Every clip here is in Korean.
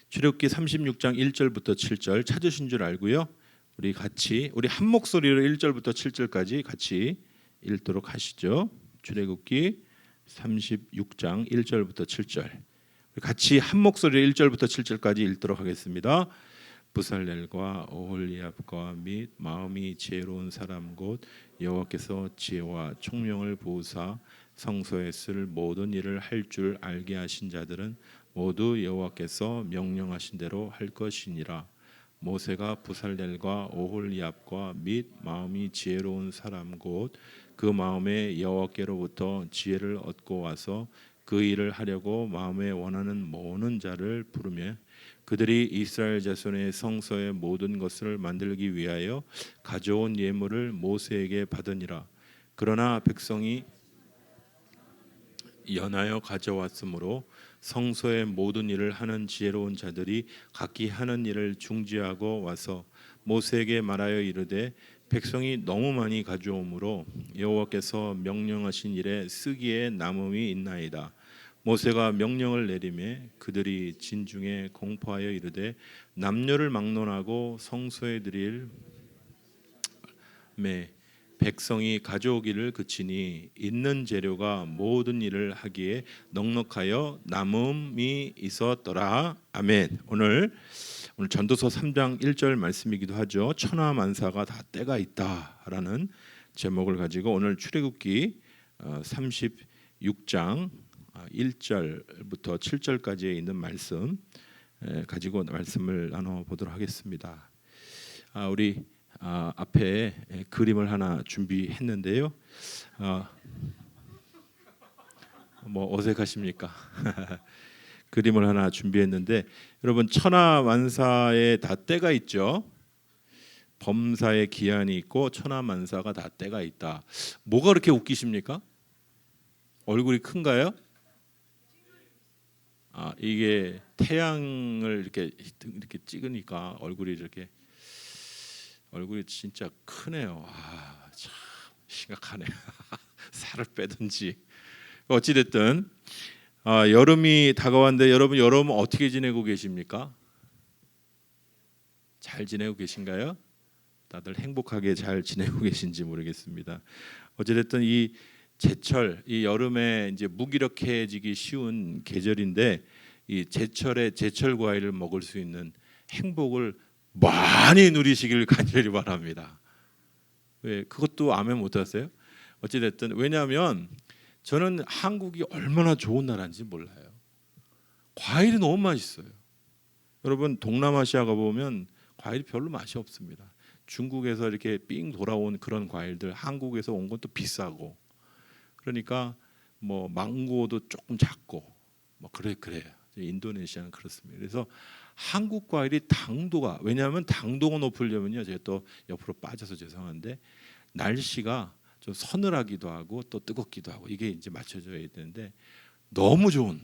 출애굽기 36장 1절부터 7절 찾으신 줄 알고요. 우리 한 목소리로 1절부터 7절까지 같이 읽도록 하시죠. 출애굽기 36장 1절부터 7절 같이 한 목소리로 1절부터 7절까지 읽도록 하겠습니다. 부살렐과 오홀리압과 및 마음이 지혜로운 사람 곧 여호와께서 지혜와 총명을 부으사 성소에 쓸 모든 일을 할 줄 알게 하신 자들은 모두 여호와께서 명령하신 대로 할 것이니라. 모세가 부살렐과 오홀리압과 및 마음이 지혜로운 사람 곧 그 마음에 여호와께로부터 지혜를 얻고 와서 그 일을 하려고 마음에 원하는 모든 자를 부르며 그들이 이스라엘 자손의 성소의 모든 것을 만들기 위하여 가져온 예물을 모세에게 받으니라. 그러나 백성이 연하여 가져왔으므로 성소의 모든 일을 하는 지혜로운 자들이 각기 하는 일을 중지하고 와서 모세에게 말하여 이르되 백성이 너무 많이 가져오므로 여호와께서 명령하신 일에 쓰기에 남음이 있나이다. 모세가 명령을 내리매 그들이 진중에 공포하여 이르되 남녀를 막론하고 성소에 드릴 매 백성이 가져오기를 그치니 있는 재료가 모든 일을 하기에 넉넉하여 남음이 있었더라. 아멘. 오늘 전도서 3장 1절 말씀이기도 하죠. 천하만사가 다 때가 있다라는 제목을 가지고 오늘 출애굽기 36장 1절부터 7절까지에 있는 말씀 가지고 말씀을 나눠 보도록 하겠습니다. 우리 앞에 그림을 하나 준비했는데요. 뭐 어색하십니까? 그림을 하나 준비했는데 여러분 천하만사에 다 때가 있죠. 범사에 기한이 있고 천하만사가 다 때가 있다. 뭐가 그렇게 웃기십니까? 얼굴이 큰가요? 이게 태양을 이렇게 찍으니까 얼굴이 진짜 크네요. 참 심각하네. 살을 빼든지 어찌 됐든 여름이 다가왔는데 여러분 여름 어떻게 지내고 계십니까? 잘 지내고 계신가요? 다들 행복하게 잘 지내고 계신지 모르겠습니다. 어찌 됐든 이 제철, 이 여름에 이제 무기력해지기 쉬운 계절인데 이 제철에 제철 과일을 먹을 수 있는 행복을 많이 누리시길 간절히 바랍니다. 왜 그것도 아멘 못하세요? 어찌 됐든 왜냐하면 저는 한국이 얼마나 좋은 나라인지 몰라요. 과일이 너무 맛있어요. 여러분 동남아시아 가보면 과일이 별로 맛이 없습니다. 중국에서 이렇게 삥 돌아온 그런 과일들 한국에서 온 것도 비싸고 그러니까 뭐 망고도 조금 작고 뭐 그래요. 인도네시아는 그렇습니다. 그래서 한국 과일이 당도가 왜냐하면 당도가 높으려면요 제가 또 옆으로 빠져서 죄송한데 날씨가 좀 서늘하기도 하고 또 뜨겁기도 하고 이게 이제 맞춰져야 되는데 너무 좋은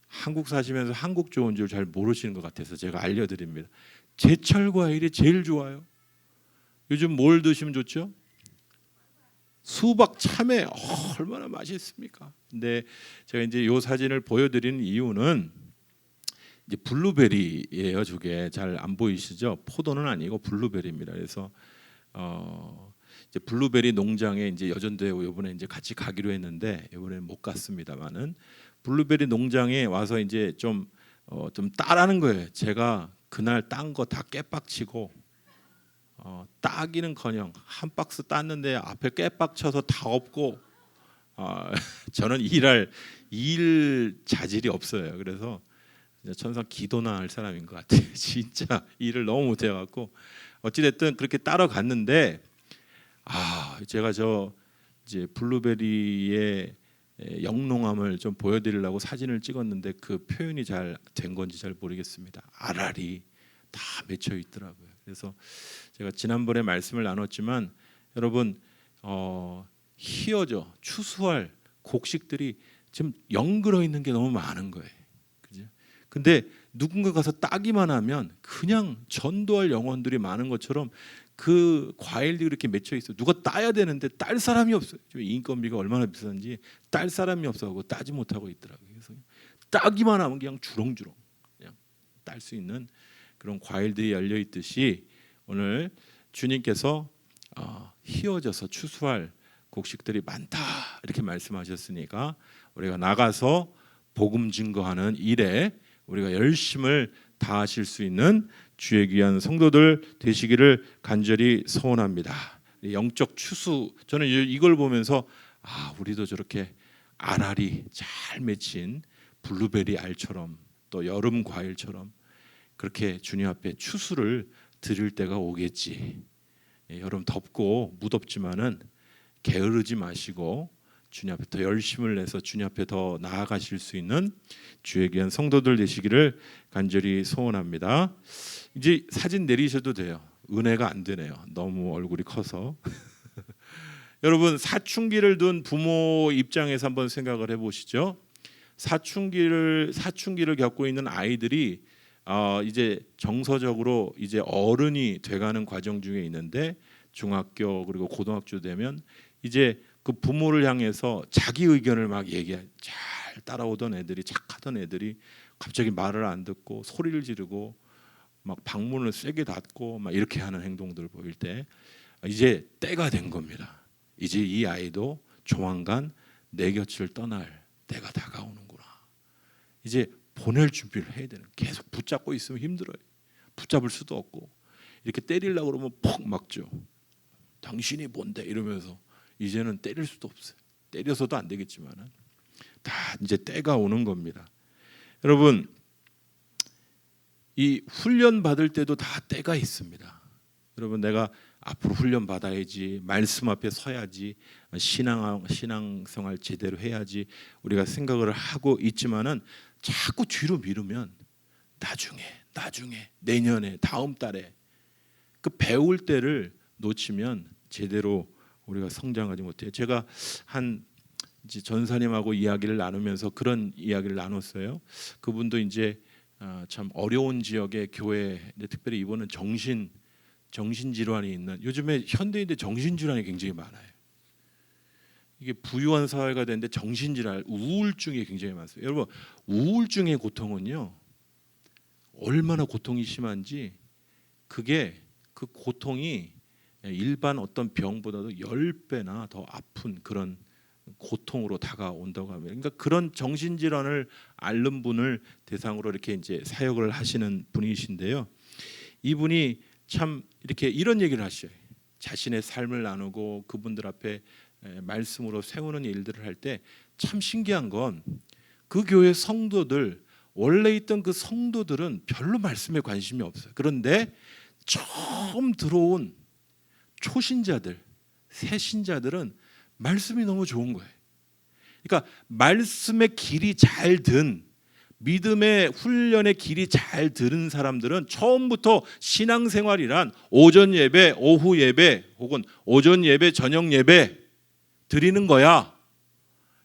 한국 사시면서 한국 좋은 줄 잘 모르시는 것 같아서 제가 알려드립니다. 제철 과일이 제일 좋아요. 요즘 뭘 드시면 좋죠? 수박, 참외 얼마나 맛있습니까? 근데 제가 이제 이 사진을 보여드리는 이유는 이제 블루베리예요. 저게 잘 안 보이시죠? 포도는 아니고 블루베리입니다. 그래서 이제 블루베리 농장에 이제 여전도에 이번에 이제 같이 가기로 했는데 이번에 못 갔습니다만은 블루베리 농장에 와서 이제 좀 따라는 거예요. 제가 그날 딴 거 다 깨빡치고 따기는커녕 한 박스 땄는데 앞에 깨빡쳐서 다 없고 저는 일 자질이 없어요. 그래서 천상 기도나 할 사람인 것 같아요. 진짜 일을 너무 못해갖고 어찌됐든 그렇게 따러 갔는데 제가 이제 블루베리의 영롱함을 좀 보여드리려고 사진을 찍었는데 그 표현이 잘 된 건지 잘 모르겠습니다. 알알이 다 맺혀 있더라고요. 그래서 제가 지난번에 말씀을 나눴지만 여러분 희어져 추수할 곡식들이 지금 영글어 있는 게 너무 많은 거예요. 그죠? 근데 누군가 가서 따기만 하면 그냥 전도할 영혼들이 많은 것처럼 그 과일들이 이렇게 맺혀 있어. 누가 따야 되는데 딸 사람이 없어요. 인건비가 얼마나 비싼지 딸 사람이 없어서 따지 못하고 있더라고요. 그래서 따기만 하면 그냥 주렁주렁 그냥 할 수 있는 그런 과일들이 열려 있듯이 오늘 주님께서 희어져서 추수할 곡식들이 많다 이렇게 말씀하셨으니까 우리가 나가서 복음 증거하는 일에 우리가 열심을 다하실 수 있는 주의 귀한 성도들 되시기를 간절히 소원합니다. 영적 추수, 저는 이걸 보면서 우리도 저렇게 알알이 잘 맺힌 블루베리 알처럼 또 여름 과일처럼 그렇게 주님 앞에 추수를 드릴 때가 오겠지. 여름 덥고 무덥지만은 게으르지 마시고 주님 앞에 더 열심을 내서 주님 앞에 더 나아가실 수 있는 주의 귀한 성도들 되시기를 간절히 소원합니다. 이제 사진 내리셔도 돼요. 은혜가 안 되네요. 너무 얼굴이 커서. 여러분, 사춘기를 둔 부모 입장에서 한번 생각을 해보시죠. 사춘기를 겪고 있는 아이들이 이제 정서적으로 이제 어른이 돼가는 과정 중에 있는데 중학교 그리고 고등학교 되면 이제 그 부모를 향해서 자기 의견을 막 잘 따라오던 애들이, 착하던 애들이 갑자기 말을 안 듣고 소리를 지르고 막 방문을 세게 닫고 막 이렇게 하는 행동들을 보일 때 이제 때가 된 겁니다. 이제 이 아이도 조만간 내 곁을 떠날 때가 다가오는구나. 이제 보낼 준비를 해야 되는. 계속 붙잡고 있으면 힘들어요. 붙잡을 수도 없고 이렇게 때리려고 그러면 퍽 막죠. 당신이 뭔데 이러면서 이제는 때릴 수도 없어요. 때려서도 안 되겠지만은 다 이제 때가 오는 겁니다. 여러분, 이 훈련 받을 때도 다 때가 있습니다. 여러분, 내가 앞으로 훈련 받아야지, 말씀 앞에 서야지, 신앙생활 제대로 해야지 우리가 생각을 하고 있지만은 자꾸 뒤로 미루면 나중에 내년에 다음 달에 그 배울 때를 놓치면 제대로 우리가 성장하지 못해요. 제가 한 이제 전사님하고 이야기를 나누면서 그런 이야기를 나눴어요. 그분도 이제 참 어려운 지역의 교회, 특별히 이번은 정신 질환이 있는, 요즘에 현대인들 정신 질환이 굉장히 많아요. 이게 부유한 사회가 되는데 정신 질환, 우울증이 굉장히 많습니다. 여러분, 우울증의 고통은요 얼마나 고통이 심한지 그게 그 고통이 일반 어떤 병보다도 10배나 더 아픈 그런 고통으로 다가온다고 합니다. 그러니까 그런 정신질환을 앓는 분을 대상으로 이렇게 이제 사역을 하시는 분이신데요. 이분이 참 이렇게 이런 얘기를 하셔요. 자신의 삶을 나누고 그분들 앞에 말씀으로 세우는 일들을 할 때 참 신기한 건 그 교회 성도들, 원래 있던 그 성도들은 별로 말씀에 관심이 없어요. 그런데 처음 들어온 초신자들, 새신자들은 말씀이 너무 좋은 거예요. 그러니까 말씀의 길이 잘 든, 믿음의 훈련의 길이 잘 들은 사람들은 처음부터 신앙생활이란 오전 예배, 오후 예배 혹은 오전 예배, 저녁 예배 드리는 거야.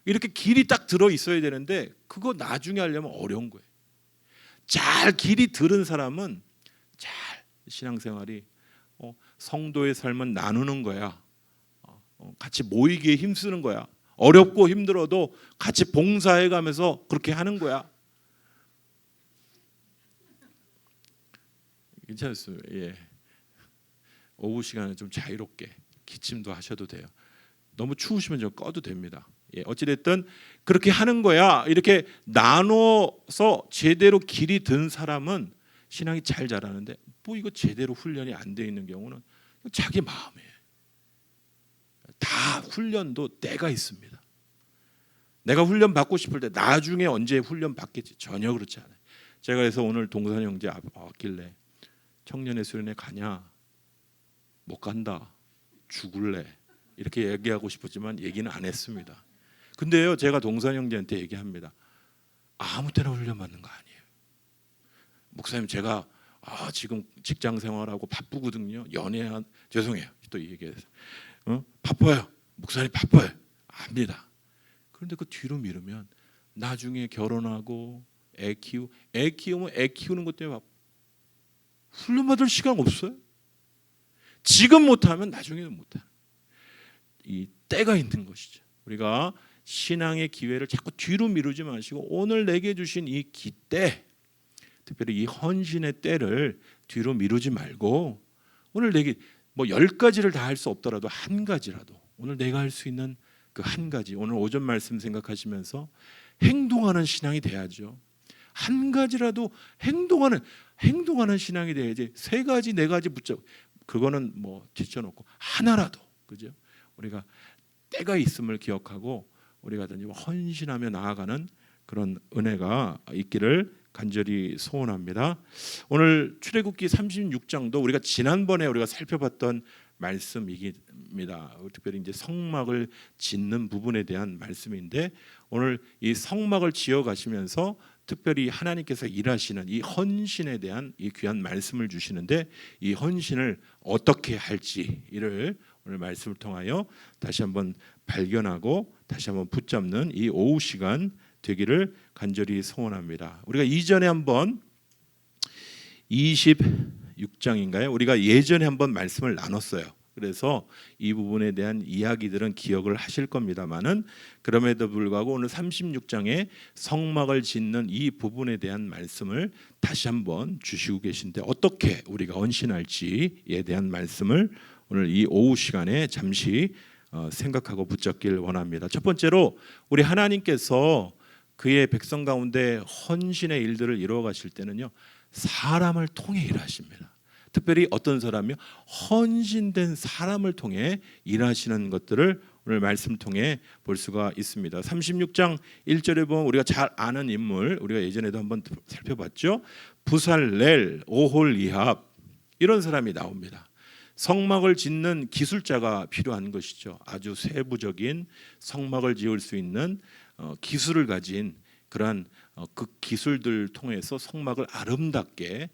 이렇게 길이 딱 들어 있어야 되는데 그거 나중에 하려면 어려운 거예요. 잘 길이 들은 사람은 잘 신앙생활이 성도의 삶은 나누는 거야. 같이 모이기에 힘쓰는 거야. 어렵고 힘들어도 같이 봉사해가면서 그렇게 하는 거야. 괜찮았어요. 예. 오후 시간에 좀 자유롭게 기침도 하셔도 돼요. 너무 추우시면 좀 꺼도 됩니다. 예. 어찌됐든 그렇게 하는 거야. 이렇게 나눠서 제대로 길이 든 사람은 신앙이 잘 자라는데 뭐 이거 제대로 훈련이 안 돼 있는 경우는 자기 마음이에요. 다 훈련도 때가 있습니다. 내가 훈련 받고 싶을 때 나중에 언제 훈련 받겠지. 전혀 그렇지 않아요. 제가 그래서 오늘 동산 형제 왔길래 청년의 수련회 가냐? 못 간다. 죽을래. 이렇게 얘기하고 싶었지만 얘기는 안 했습니다. 근데요, 제가 동산 형제한테 얘기합니다. 아무 때나 훈련 받는 거 아니에요. 목사님, 제가 지금 직장 생활하고 바쁘거든요. 죄송해요. 또 얘기해서 바빠요. 목사님 바빠요. 압니다. 그런데 그 뒤로 미루면 나중에 결혼하고 애 키우면 애 키우는 것 때문에 훈련 받을 시간 없어요. 지금 못하면 나중에는 못해요. 이 때가 있는 것이죠. 우리가 신앙의 기회를 자꾸 뒤로 미루지 마시고 오늘 내게 주신 이 기때, 특별히 특별히 이 헌신의 때를 뒤로 미루지 말고 오늘 내게 뭐 10가지를 다 할 수 없더라도 한 가지라도 오늘 내가 할 수 있는 그 한 가지, 오늘 오전 말씀 생각하시면서 행동하는 신앙이 돼야죠. 한 가지라도 행동하는 신앙이 돼야지 3가지 4가지 붙잡 그거는 뭐 지쳐놓고 하나라도, 그죠? 우리가 때가 있음을 기억하고 우리가 헌신하며 나아가는 그런 은혜가 있기를 간절히 소원합니다. 오늘 출애굽기 36장도 우리가 지난번에 우리가 살펴봤던 말씀입니다. 특별히 이제 성막을 짓는 부분에 대한 말씀인데 오늘 이 성막을 지어 가시면서 특별히 하나님께서 일하시는 이 헌신에 대한 이 귀한 말씀을 주시는데 이 헌신을 어떻게 할지 이를 오늘 말씀을 통하여 다시 한번 발견하고 다시 한번 붙잡는 이 오후 시간 되기를 간절히 소원합니다. 우리가 이전에 한번 26장인가요? 우리가 예전에 한번 말씀을 나눴어요. 그래서 이 부분에 대한 이야기들은 기억을 하실 겁니다만은 그럼에도 불구하고 오늘 36장에 성막을 짓는 이 부분에 대한 말씀을 다시 한번 주시고 계신데 어떻게 우리가 헌신할지에 대한 말씀을 오늘 이 오후 시간에 잠시 생각하고 붙잡길 원합니다. 첫 번째로 우리 하나님께서 그의 백성 가운데 헌신의 일들을 이루어 가실 때는요 사람을 통해 일하십니다. 특별히 어떤 사람이요? 헌신된 사람을 통해 일하시는 것들을 오늘 말씀 통해 볼 수가 있습니다. 36장 1절에 보면 우리가 잘 아는 인물, 우리가 예전에도 한번 살펴봤죠. 부살렐, 오홀리압 이런 사람이 나옵니다. 성막을 짓는 기술자가 필요한 것이죠. 아주 세부적인 성막을 지을 수 있는 기술을 가진 그러한 그 기술들 통해서 성막을 아름답게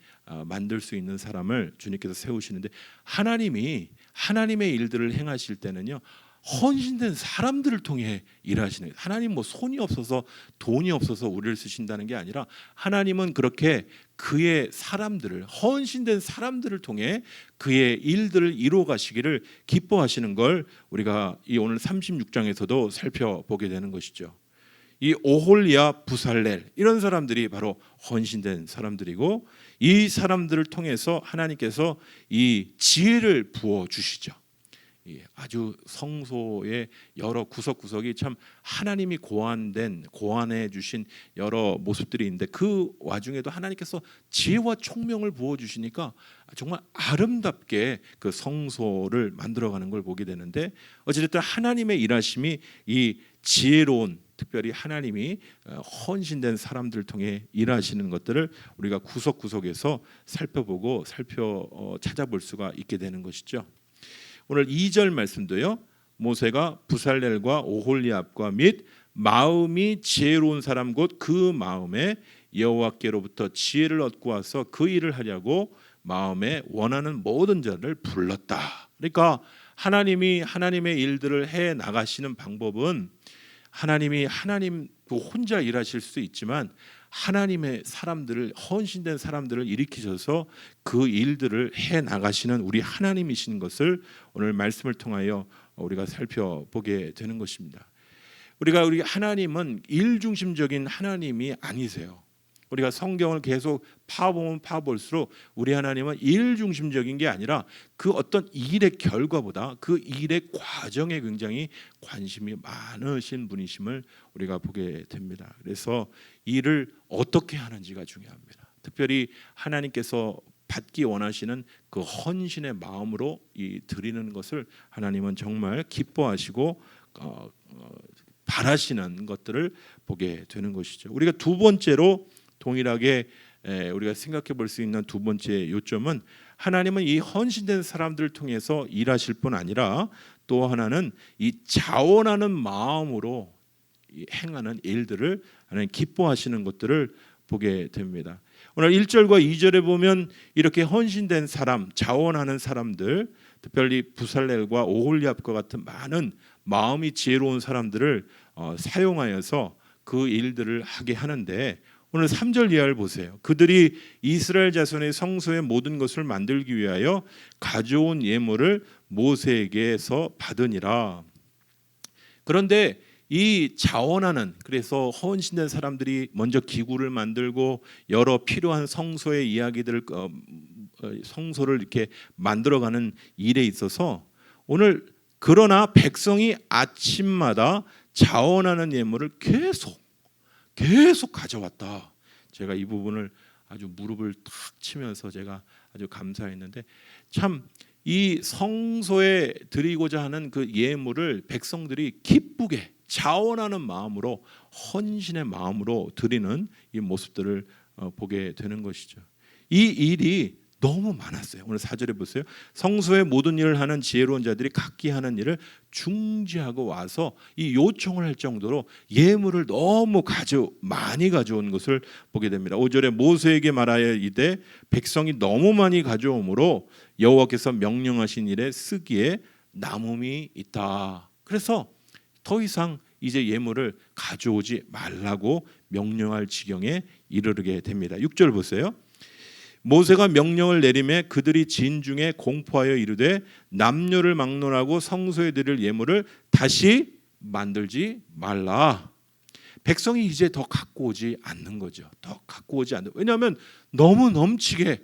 만들 수 있는 사람을 주님께서 세우시는데 하나님이 하나님의 일들을 행하실 때는요 헌신된 사람들을 통해 일하시는, 하나님 뭐 손이 없어서 돈이 없어서 우리를 쓰신다는 게 아니라 하나님은 그렇게 그의 사람들을, 헌신된 사람들을 통해 그의 일들을 이루어 가시기를 기뻐하시는 걸 우리가 이 오늘 36장에서도 살펴보게 되는 것이죠. 이 오홀리압, 부살렐 이런 사람들이 바로 헌신된 사람들이고 이 사람들을 통해서 하나님께서 이 지혜를 부어 주시죠. 아주 성소의 여러 구석구석이 참 하나님이 고안해 주신 여러 모습들이 있는데 그 와중에도 하나님께서 지혜와 총명을 부어 주시니까 정말 아름답게 그 성소를 만들어가는 걸 보게 되는데 어쨌든 하나님의 일하심이 이 지혜로운, 특별히 하나님이 헌신된 사람들을 통해 일하시는 것들을 우리가 구석구석에서 살펴보고 찾아볼 수가 있게 되는 것이죠. 오늘 2절 말씀도요. 모세가 부살렐과 오홀리압과 및 마음이 지혜로운 사람 곧 그 마음에 여호와께로부터 지혜를 얻고 와서 그 일을 하려고 마음에 원하는 모든 자를 불렀다. 그러니까 하나님이 하나님의 일들을 해 나가시는 방법은 하나님 혼자 일하실 수 있지만 하나님의 사람들을, 헌신된 사람들을 일으키셔서 그 일들을 해 나가시는 우리 하나님이신 것을 오늘 말씀을 통하여 우리가 살펴보게 되는 것입니다. 우리 하나님은 일 중심적인 하나님이 아니세요. 우리가 성경을 계속 파보면 파볼수록 우리 하나님은 일 중심적인 게 아니라 그 어떤 일의 결과보다 그 일의 과정에 굉장히 관심이 많으신 분이심을 우리가 보게 됩니다. 그래서 일을 어떻게 하는지가 중요합니다. 특별히 하나님께서 받기 원하시는 그 헌신의 마음으로 드리는 것을 하나님은 정말 기뻐하시고 바라시는 것들을 보게 되는 것이죠. 우리가 두 번째로 동일하게 우리가 생각해 볼 수 있는 두 번째 요점은 하나님은 이 헌신된 사람들을 통해서 일하실 뿐 아니라 또 하나는 이 자원하는 마음으로 행하는 일들을 하나님 기뻐하시는 것들을 보게 됩니다. 오늘 1절과 2절에 보면 이렇게 헌신된 사람, 자원하는 사람들, 특별히 부살렐과 오홀리압과 같은 많은 마음이 지혜로운 사람들을 사용하여서 그 일들을 하게 하는데 오늘 3절 이하를 보세요. 그들이 이스라엘 자손의 성소의 모든 것을 만들기 위하여 가져온 예물을 모세에게서 받으니라. 그런데 이 자원하는, 그래서 헌신된 사람들이 먼저 기구를 만들고 여러 필요한 성소의 이야기들을 성소를 이렇게 만들어가는 일에 있어서 오늘 그러나 백성이 아침마다 자원하는 예물을 계속 가져왔다. 제가 이 부분을 아주 무릎을 탁 치면서 제가 아주 감사했는데, 참 이 성소에 드리고자 하는 그 예물을 백성들이 기쁘게 자원하는 마음으로, 헌신의 마음으로 드리는 이 모습들을 보게 되는 것이죠. 이 일이 너무 많았어요. 오늘 4절에 보세요. 성소의 모든 일을 하는 지혜로운 자들이 각기 하는 일을 중지하고 와서 이 요청을 할 정도로 예물을 너무 많이 가져온 것을 보게 됩니다. 5절에 모세에게 말하여 이르되 백성이 너무 많이 가져오므로 여호와께서 명령하신 일에 쓰기에 남음이 있다. 그래서 더 이상 이제 예물을 가져오지 말라고 명령할 지경에 이르게 됩니다. 6절 보세요. 모세가 명령을 내리매 그들이 진중에 공포하여 이르되 남녀를 막론하고 성소에 드릴 예물을 다시 만들지 말라. 백성이 이제 더 갖고 오지 않는 거죠. 더 갖고 오지 않는. 왜냐하면 너무 넘치게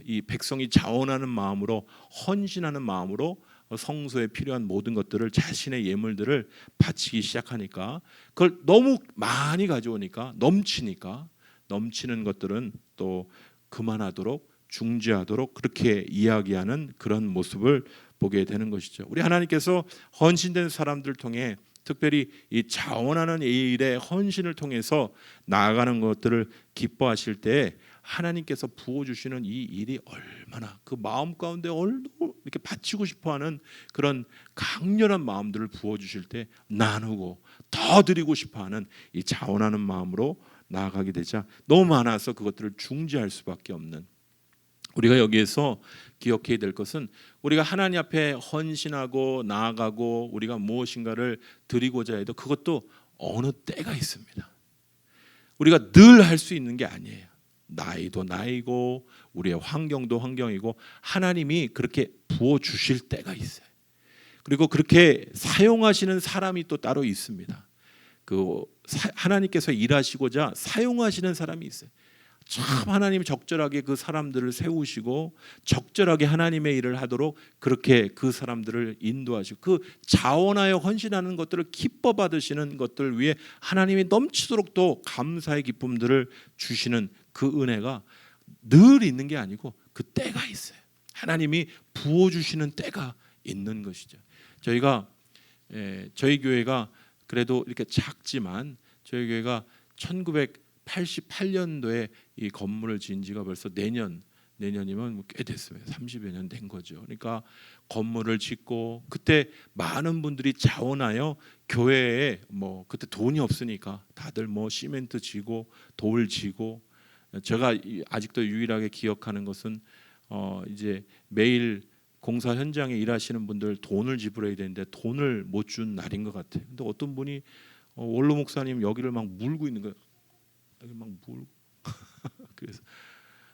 이 백성이 자원하는 마음으로, 헌신하는 마음으로 성소에 필요한 모든 것들을, 자신의 예물들을 바치기 시작하니까, 그걸 너무 많이 가져오니까, 넘치는 것들은 또 그만하도록, 중지하도록 그렇게 이야기하는 그런 모습을 보게 되는 것이죠. 우리 하나님께서 헌신된 사람들 통해, 특별히 이 자원하는 일에 헌신을 통해서 나아가는 것들을 기뻐하실 때 하나님께서 부어주시는 이 일이 얼마나 그 마음 가운데 이렇게 바치고 싶어하는 그런 강렬한 마음들을 부어주실 때 나누고 더 드리고 싶어하는 이 자원하는 마음으로 나아가게 되자 너무 많아서 그것들을 중지할 수밖에 없는, 우리가 여기에서 기억해야 될 것은 우리가 하나님 앞에 헌신하고 나아가고 우리가 무엇인가를 드리고자 해도 그것도 어느 때가 있습니다. 우리가 늘 할 수 있는 게 아니에요. 나이도 나이고 우리의 환경도 환경이고 하나님이 그렇게 부어주실 때가 있어요. 그리고 그렇게 사용하시는 사람이 또 따로 있습니다. 하나님께서 일하시고자 사용하시는 사람이 있어요. 참 하나님이 적절하게 그 사람들을 세우시고 적절하게 하나님의 일을 하도록 그렇게 그 사람들을 인도하시고 그 자원하여 헌신하는 것들을 기뻐 받으시는 것들 위해 하나님이 넘치도록 또 감사의 기쁨들을 주시는 그 은혜가 늘 있는 게 아니고 그 때가 있어요. 하나님이 부어주시는 때가 있는 것이죠. 저희 교회가 그래도 이렇게 작지만 저희 교회가 1988년도에 이 건물을 지은 지가 벌써 내년이면 꽤 됐어요. 30여 년 된 거죠. 그러니까 건물을 짓고 그때 많은 분들이 자원하여 교회에 그때 돈이 없으니까 다들 시멘트 지고 돌 지고, 제가 아직도 유일하게 기억하는 것은 이제 매일 공사 현장에 일하시는 분들 돈을 지불해야 되는데 돈을 못 준 날인 것 같아요. 근데 어떤 분이 원로 목사님 여기를 막 물고 있는 거예요. 여기 막 물고 그래서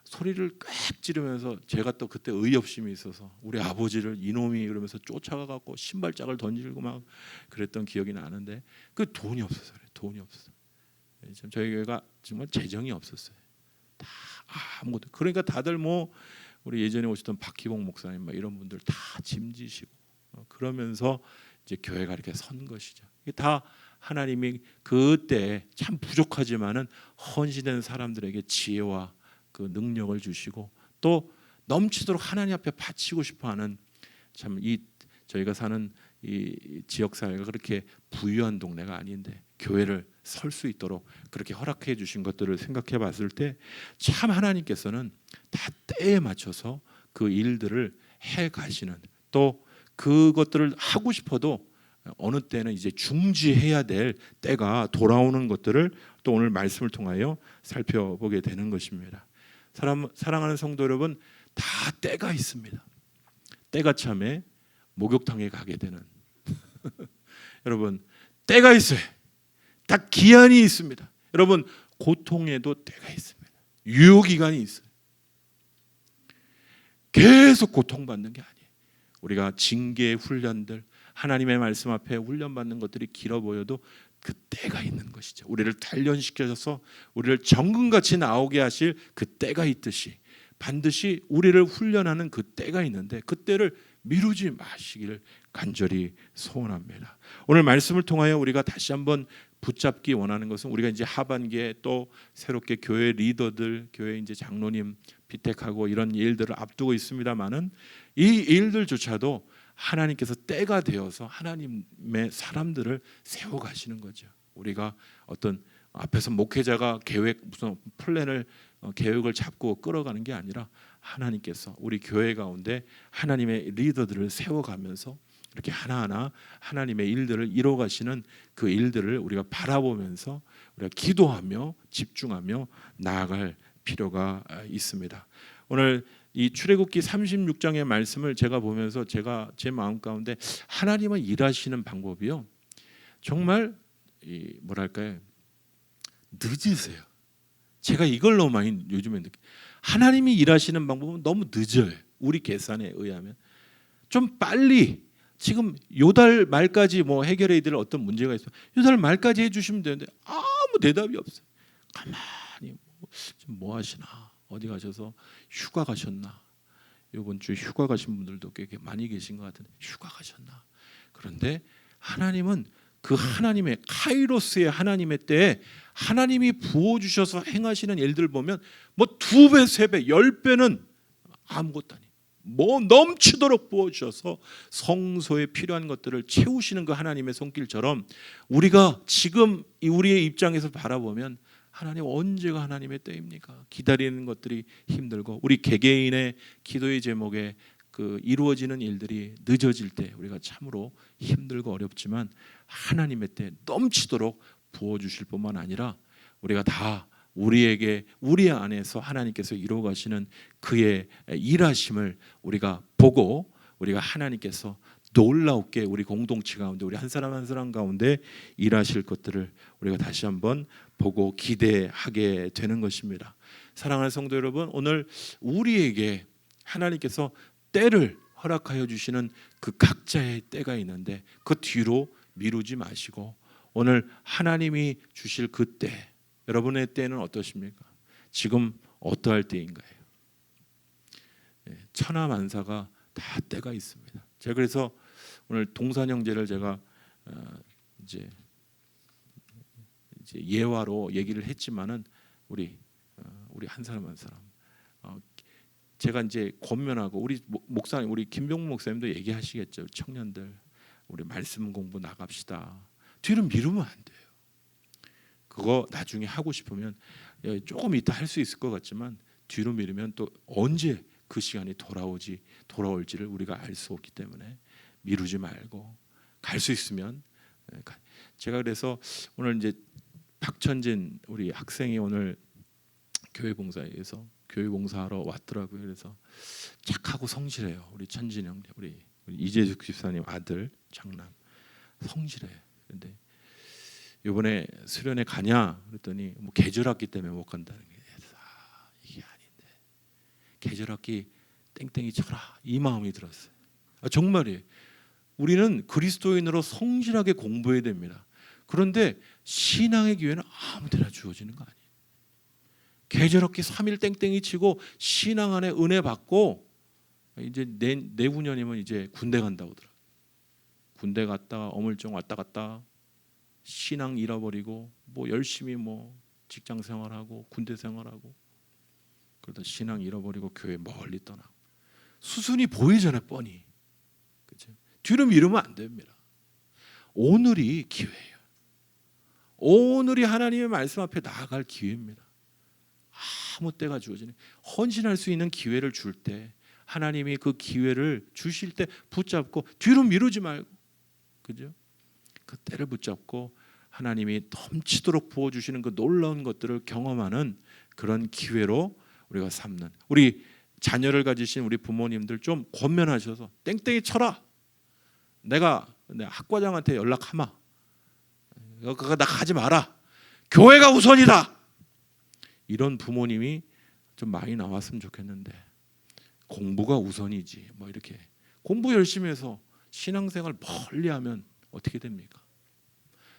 소리를 꽥 지르면서 제가 또 그때 의협심이 있어서 우리 아버지를 이놈이 그러면서 쫓아가 갖고 신발짝을 던지고 막 그랬던 기억이 나는데 그 돈이 없어서 그래요. 돈이 없어서. 저희 교회가 정말 재정이 없었어요. 다 아무것도. 그러니까 다들 우리 예전에 오셨던 박희봉 목사님 이런 분들 다 짐지시고 그러면서 이제 교회가 이렇게 선 것이죠. 이게 다 하나님이 그때 참 부족하지만은 헌신된 사람들에게 지혜와 그 능력을 주시고 또 넘치도록 하나님 앞에 바치고 싶어하는, 참 저희가 사는 이 지역 사회가 그렇게 부유한 동네가 아닌데 교회를 설 수 있도록 그렇게 허락해 주신 것들을 생각해 봤을 때 참 하나님께서는 다 때에 맞춰서 그 일들을 해 가시는, 또 그것들을 하고 싶어도 어느 때는 이제 중지해야 될 때가 돌아오는 것들을 또 오늘 말씀을 통하여 살펴보게 되는 것입니다. 사랑하는 성도 여러분, 다 때가 있습니다. 때가 참에 목욕탕에 가게 되는 여러분, 때가 있어요. 다 기한이 있습니다. 여러분, 고통에도 때가 있습니다. 유효기간이 있어요. 계속 고통받는 게 아니에요. 우리가 징계의 훈련들, 하나님의 말씀 앞에 훈련받는 것들이 길어 보여도 그 때가 있는 것이죠. 우리를 단련시켜서 우리를 정금같이 나오게 하실 그 때가 있듯이 반드시 우리를 훈련하는 그 때가 있는데 그 때를 미루지 마시기를 간절히 소원합니다. 오늘 말씀을 통하여 우리가 다시 한번 붙잡기 원하는 것은 우리가 이제 하반기에 또 새롭게 교회 리더들, 교회 이제 장로님 비택하고 이런 일들을 앞두고 있습니다만은 이 일들조차도 하나님께서 때가 되어서 하나님의 사람들을 세워 가시는 거죠. 우리가 어떤 앞에서 목회자가 무슨 플랜을 계획을 잡고 끌어가는 게 아니라 하나님께서 우리 교회 가운데 하나님의 리더들을 세워가면서 이렇게 하나하나 하나님의 일들을 이루어 가시는 그 일들을 우리가 바라보면서 우리가 기도하며 집중하며 나아갈 필요가 있습니다. 오늘 이 출애굽기 36장의 말씀을 제가 보면서 제가 제 마음 가운데 하나님은 일하시는 방법이요 정말 뭐랄까요 늦으세요. 제가 이걸 너무 많이 요즘에 느껴요. 하나님이 일하시는 방법은 너무 늦어요. 우리 계산에 의하면 좀 빨리 지금 요달 말까지 뭐 해결해야 될 어떤 문제가 있어. 요달 말까지 해주시면 되는데 아무 대답이 없어요. 가만히 지금 뭐 하시나? 어디 가셔서 휴가 가셨나? 이번 주 휴가 가신 분들도 꽤 많이 계신 것 같은데 휴가 가셨나? 그런데 하나님은 그 하나님의 카이로스의 하나님의 때에 하나님이 부어주셔서 행하시는 일들 보면 뭐 2배, 3배, 10배는 아무것도 아니에요. 뭐 넘치도록 부어주셔서 성소에 필요한 것들을 채우시는 그 하나님의 손길처럼 우리가 지금 우리의 입장에서 바라보면 하나님 언제가 하나님의 때입니까? 기다리는 것들이 힘들고 우리 개개인의 기도의 제목에 그 이루어지는 일들이 늦어질 때 우리가 참으로 힘들고 어렵지만 하나님의 때 넘치도록 부어주실 뿐만 아니라 우리가 다 우리에게 우리 안에서 하나님께서 이루어 가시는 그의 일하심을 우리가 보고 우리가 하나님께서 놀랍게 우리 공동체 가운데 우리 한 사람 한 사람 가운데 일하실 것들을 우리가 다시 한번 보고 기대하게 되는 것입니다. 사랑하는 성도 여러분, 오늘 우리에게 하나님께서 때를 허락하여 주시는 그 각자의 때가 있는데 그 뒤로 미루지 마시고 오늘 하나님이 주실 그 때, 여러분의 때는 어떠십니까? 지금 어떠할 때인가요? 천하만사가 다 때가 있습니다. 제가 그래서 오늘 동산형제를 제가 이제 예화로 얘기를 했지만은 우리 한 사람 한 사람 제가 이제 권면하고 우리 목사님 우리 김병무 목사님도 얘기하시겠죠. 청년들 우리 말씀 공부 나갑시다. 뒤로 미루면 안 돼요. 그거 나중에 하고 싶으면 조금 이따 할 수 있을 것 같지만 뒤로 미루면 또 언제 그 시간이 돌아올지를 우리가 알 수 없기 때문에 미루지 말고 갈 수 있으면 제가 그래서 오늘 이제 박천진 우리 학생이 오늘 교회 봉사에서 교회 봉사하러 왔더라고요. 그래서 착하고 성실해요. 우리 천진 형, 우리 이재숙 집사님 아들 장남 성실해요. 그런데 이번에 수련회 가냐 그랬더니 뭐 계절학기 때문에 못 간다는 게 이게 아닌데 계절학기 땡땡이 쳐라 이 마음이 들었어요. 정말이에요. 우리는 그리스도인으로 성실하게 공부해야 됩니다. 그런데 신앙의 기회는 아무데나 주어지는 거 아니에요. 계절학기 3일 땡땡이 치고 신앙 안에 은혜 받고 이제 내후년이면 이제 군대 간다고 하더라고요. 군대 갔다가 어물쩡 왔다 갔다 신앙 잃어버리고 뭐 열심히 뭐 직장 생활하고 군대 생활하고 그러다 신앙 잃어버리고 교회 멀리 떠나고 수순이 보이잖아요. 뻔히. 그렇죠? 뒤로 미루면 안 됩니다. 오늘이 기회예요. 오늘이 하나님의 말씀 앞에 나아갈 기회입니다. 아무 때가 주어지네. 헌신할 수 있는 기회를 줄 때 하나님이 그 기회를 주실 때 붙잡고 뒤로 미루지 말고 그죠? 그 때를 붙잡고 하나님이 넘치도록 부어주시는 그 놀라운 것들을 경험하는 그런 기회로 우리가 삼는 우리 자녀를 가지신 우리 부모님들 좀 권면하셔서 땡땡이 쳐라. 내가 학과장한테 연락하마. 그거 나 가지 마라. 교회가 우선이다. 이런 부모님이 좀 많이 나왔으면 좋겠는데 공부가 우선이지 뭐 이렇게 공부 열심히 해서 신앙생활 멀리하면 어떻게 됩니까?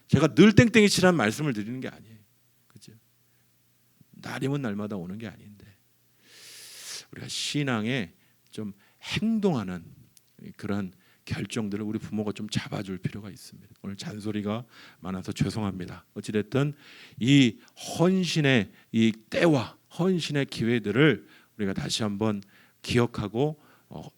제가 늘 땡땡이 치라는 말씀을 드리는 게 아니에요. 그죠? 날이면 날마다 오는 게 아닌데 우리가 신앙에 좀 행동하는 그런 결정들을 우리 부모가 좀 잡아줄 필요가 있습니다. 오늘 잔소리가 많아서 죄송합니다. 어찌됐든 이 헌신의 이 때와 헌신의 기회들을 우리가 다시 한번 기억하고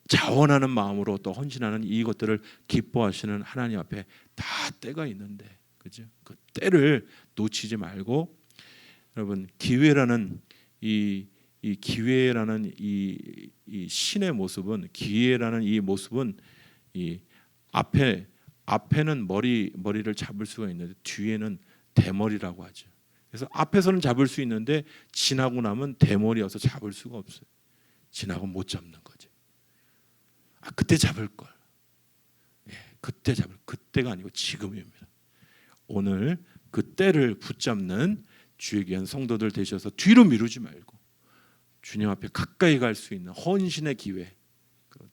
자원하는 마음으로 또 헌신하는 이것들을 기뻐하시는 하나님 앞에 다 때가 있는데, 그죠? 그 때를 놓치지 말고 여러분 기회라는 이 기회라는 이 신의 모습은 기회라는 이 모습은 이 앞에는 머리를 잡을 수가 있는데 뒤에는 대머리라고 하죠. 그래서 앞에서는 잡을 수 있는데 지나고 나면 대머리여서 잡을 수가 없어요. 지나고 못 잡는 거죠. 그때 잡을 걸. 그때가 아니고 지금입니다. 오늘 그 때를 붙잡는 주의 귀한 성도들 되셔서 뒤로 미루지 말고 주님 앞에 가까이 갈 수 있는 헌신의 기회,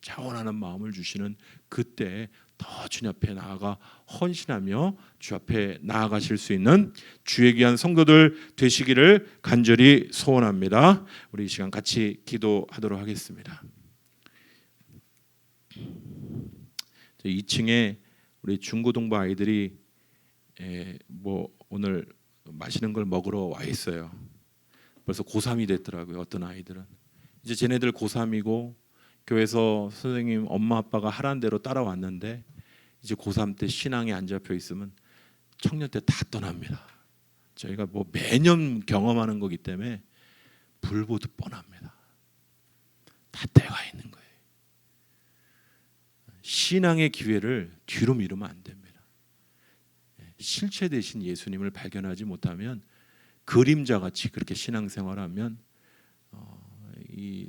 자원하는 마음을 주시는 그때에 더 주님 앞에 나아가 헌신하며 주 앞에 나아가실 수 있는 주의 귀한 성도들 되시기를 간절히 소원합니다. 우리 이 시간 같이 기도하도록 하겠습니다. 2층에 우리 중고등부 아이들이 오늘 맛있는 걸 먹으러 와 있어요. 벌써 고3이 됐더라고요. 어떤 아이들은 이제 쟤네들 고3이고 교회에서 선생님 엄마 아빠가 하라는 대로 따라왔는데 이제 고3 때 신앙이 안 잡혀 있으면 청년 때 다 떠납니다. 저희가 매년 경험하는 거기 때문에 불보듯 뻔합니다. 다 때가 있는 거예요. 신앙의 기회를 뒤로 미루면 안 됩니다. 실체 대신 예수님을 발견하지 못하면 그림자같이 그렇게 신앙생활하면 이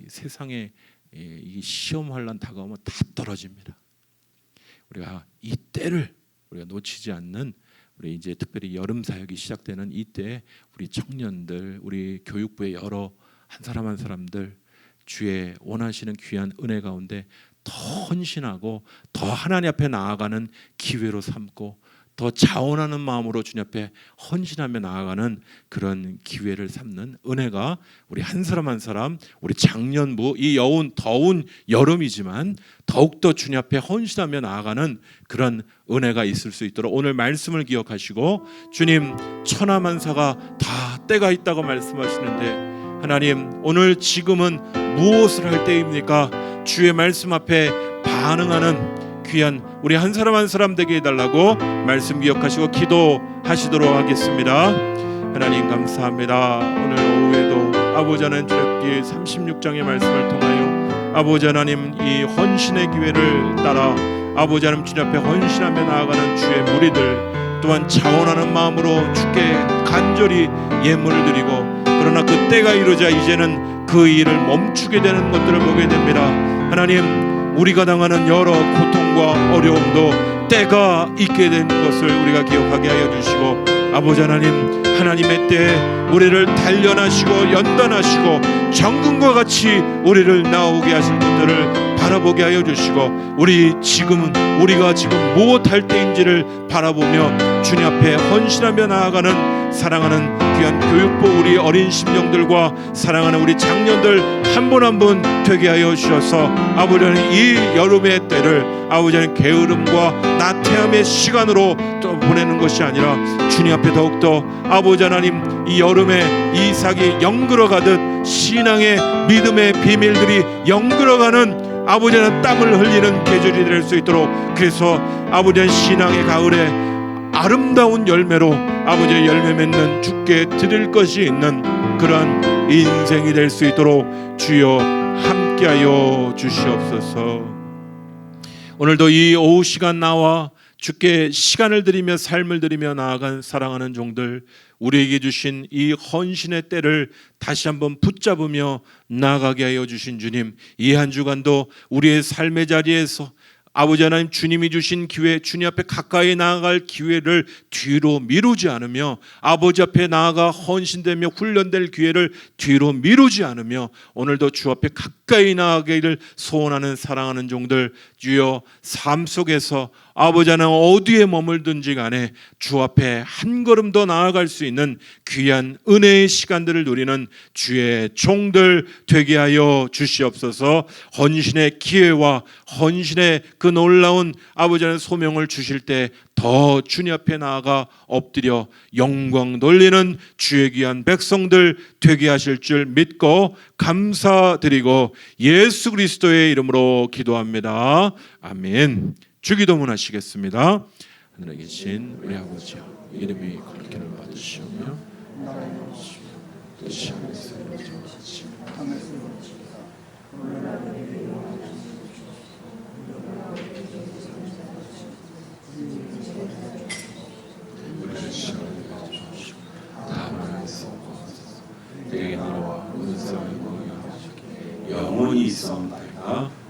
세상에 이 시험 환난 다가오면 다 떨어집니다. 우리가 이 때를 우리가 놓치지 않는 우리 이제 특별히 여름 사역이 시작되는 이때 우리 청년들, 우리 교육부의 여러 한 사람 한 사람들 주의 원하시는 귀한 은혜 가운데 더 헌신하고 더 하나님 앞에 나아가는 기회로 삼고 더 자원하는 마음으로 주님 앞에 헌신하며 나아가는 그런 기회를 삼는 은혜가 우리 한 사람 한 사람 우리 작년부 이 더운 여름이지만 더욱더 주님 앞에 헌신하며 나아가는 그런 은혜가 있을 수 있도록 오늘 말씀을 기억하시고 주님 천하만사가 다 때가 있다고 말씀하시는데 하나님 오늘 지금은 무엇을 할 때입니까? 주의 말씀 앞에 반응하는 귀한 우리 한 사람 한 사람 되게 해달라고 말씀 기억하시고 기도하시도록 하겠습니다. 하나님 감사합니다. 오늘 오후에도 아버지 하나님 주의 36장의 말씀을 통하여 아버지 하나님 이 헌신의 기회를 따라 아버지 하나님 주님 앞에 헌신하며 나아가는 주의 무리들 또한 자원하는 마음으로 주께 간절히 예물을 드리고 그러나 그 때가 이르자 이제는 그 일을 멈추게 되는 것들을 보게 됩니다. 하나님 우리가 당하는 여러 고통과 어려움도 때가 있게 된 것을 우리가 기억하게 하여 주시고 아버지 하나님 하나님의 때에 우리를 단련하시고 연단하시고 정금과 같이 우리를 나오게 하실 것들을 바라보게 하여 주시고 우리가 지금 무엇할 때인지를 바라보며 주님 앞에 헌신하며 나아가는 사랑하는 귀한 교육부 우리 어린 심령들과 사랑하는 우리 장년들 한 분 한 분 되게 하여 주셔서 아버지 하나님 이 여름의 때를 아버지 하나님 게으름과 나태함의 시간으로 또 보내는 것이 아니라 주님 앞에 더욱더 아버지 하나님 이 여름에 이삭이 영글어가듯 신앙의 믿음의 비밀들이 영글어가는 아버지 하나님 땀을 흘리는 계절이 될 수 있도록 그래서 아버지 하나님 신앙의 가을에 아름다운 열매로 아버지의 열매 맺는 주께 드릴 것이 있는 그런 인생이 될 수 있도록 주여 함께하여 주시옵소서. 오늘도 이 오후 시간 나와 주께 시간을 드리며 삶을 드리며 나아간 사랑하는 종들 우리에게 주신 이 헌신의 때를 다시 한번 붙잡으며 나아가게 하여 주신 주님 이 한 주간도 우리의 삶의 자리에서 아버지 하나님 주님이 주신 기회 주님 앞에 가까이 나아갈 기회를 뒤로 미루지 않으며 아버지 앞에 나아가 헌신되며 훈련될 기회를 뒤로 미루지 않으며 오늘도 주 앞에 가까이 나아가기를 소원하는 사랑하는 종들 주여 삶 속에서 아버지 하나님 어디에 머물든지 간에 주 앞에 한 걸음 더 나아갈 수 있는 귀한 은혜의 시간들을 누리는 주의 종들 되게 하여 주시옵소서. 헌신의 기회와 헌신의 그 놀라운 아버지 하나님 소명을 주실 때 더 주님 앞에 나아가 엎드려 영광 돌리는 주의 귀한 백성들 되게 하실 줄 믿고 감사드리고 예수 그리스도의 이름으로 기도합니다. 아멘. 주기도문 하시겠습니다. 하늘에 계신 우리 아버지여, 이름이 거룩히를 받으시오며 뜻이 하늘에서 이루어지듯이 우리를 시험에 주시옵시고 다만 내게 나와 은사의 영원히 있사옵나이다.